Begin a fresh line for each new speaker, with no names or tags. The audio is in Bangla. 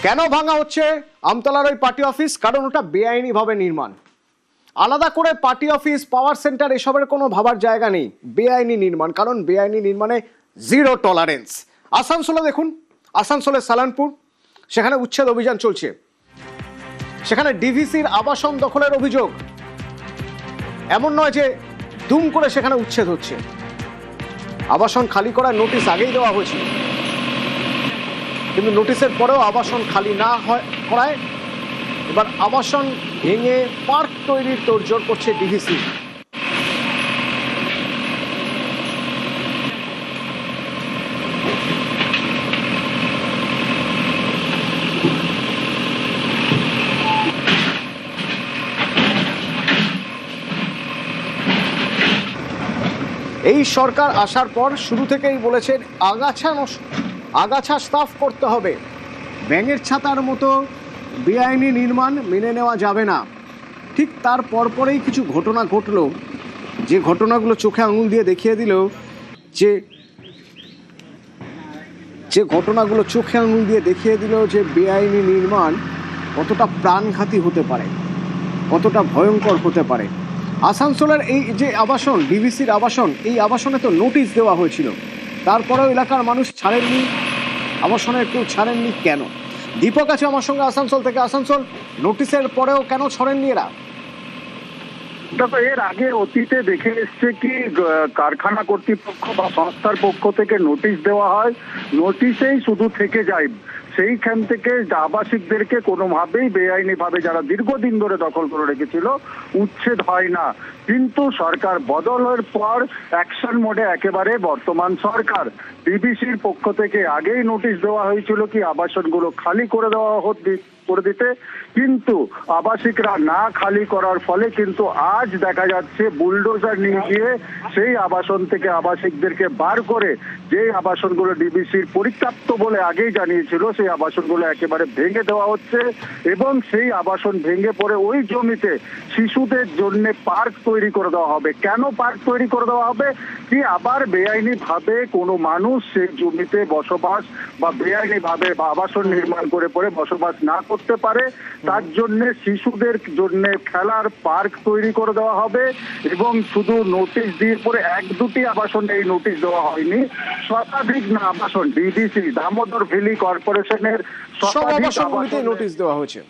কেন ভাঙা হচ্ছে আমতলার ওই পার্টি অফিস? কারণ ওটা বেআইনিভাবে নির্মাণ। আলাদা করে পার্টি অফিস, পাওয়ার সেন্টার এসবের কোনো ভাবার জায়গা নেই। বেআইনি নির্মাণ, কারণ বেআইনি নির্মাণে জিরো টলারেন্স। আসানসোলে দেখুন, আসানসোলের সালানপুর, সেখানে উচ্ছেদ অভিযান চলছে। সেখানে ডিভিসির আবাসন দখলের অভিযোগ। এমন নয় যে দুম করে সেখানে উচ্ছেদ হচ্ছে। আবাসন খালি করার নোটিশ আগেই দেওয়া হয়েছিল, কিন্তু নোটিশের পরেও আবাসন খালি না করায় এবার আবাসন ভেঙে পার্ক তৈরির তোড়জোড় করছে ডিভিসি। এই সরকার আসার পর শুরু থেকেই বলেছেন আগাছা সাফ করতে হবে। ব্যাঙের ছাতার মতো বেআইনি নির্মাণ মেনে নেওয়া যাবে না। ঠিক তার পরপরেই কিছু ঘটনা ঘটলো, যে ঘটনাগুলো চোখে আঙুল দিয়ে দেখিয়ে দিল যে বেআইনি নির্মাণ কতটা প্রাণঘাতী হতে পারে, কতটা ভয়ঙ্কর হতে পারে। আসানসোলের এই যে আবাসন, ডিভিসির আবাসন, এই আবাসনে তো নোটিশ দেওয়া হয়েছিল, তারপরেও এলাকার মানুষ ছাড়েননি, আবাসনের কেউ ছাড়েননি কেন? দীপক আছে আমার সঙ্গে আসানসোল থেকে। আসানসোল, নোটিশের পরেও কেন ছড়েননি এরা?
দেখো, এর আগে অতীতে দেখে এসছে কি কারখানা কর্তৃপক্ষ বা সংস্থার পক্ষ থেকে নোটিশ দেওয়া হয়, নোটিশেই শুধু থেকে যায়। সেইখান থেকে আবাসিকদেরকে কোনোভাবেই বেআইনি ভাবে যারা দীর্ঘদিন ধরে দখল করে রেখেছিল উচ্ছেদ হয় না। কিন্তু সরকার বদলের পর অ্যাকশন মোডে একেবারে বর্তমান সরকার। ডিবিসির পক্ষ থেকে আগেই নোটিশ দেওয়া হয়েছিল কি আবাসনগুলো খালি করে দেওয়া করে দিতে, কিন্তু আবাসিকরা না খালি করার ফলে কিন্তু আজ দেখা যাচ্ছে বুলডোজার নিয়ে গিয়ে সেই আবাসন থেকে আবাসিকদেরকে বার করে যে আবাসনগুলো ডিবিসির পরিত্যক্ত বলে আগেই জানিয়েছিল সেই আবাসনগুলো একেবারে ভেঙে দেওয়া হচ্ছে। এবং সেই আবাসন ভেঙে পড়ে ওই জমিতে শিশুদের জন্য পার্ক তৈরি করে দেওয়া হবে। কেন পার্ক তৈরি করে দেওয়া হবে? কি আবার বেআইনি ভাবে কোনো মানুষ সেই জমিতে বসবাস বা বেআইনি ভাবে বা আবাসন নির্মাণ করে পরে বসবাস না করতে পারে, তার জন্য শিশুদের জন্য খেলার পার্ক তৈরি করে দেওয়া হবে। এবং শুধু নোটিশ দিয়ে পরে এক দুটি আবাসন এই নোটিশ দেওয়া হয়নি, শতাধিক আবাসন ডিডিসি দামোদর ভ্যালি কর্পোরেশনের
সব আবাসনগুলিতে নোটিশ দেওয়া হয়েছে।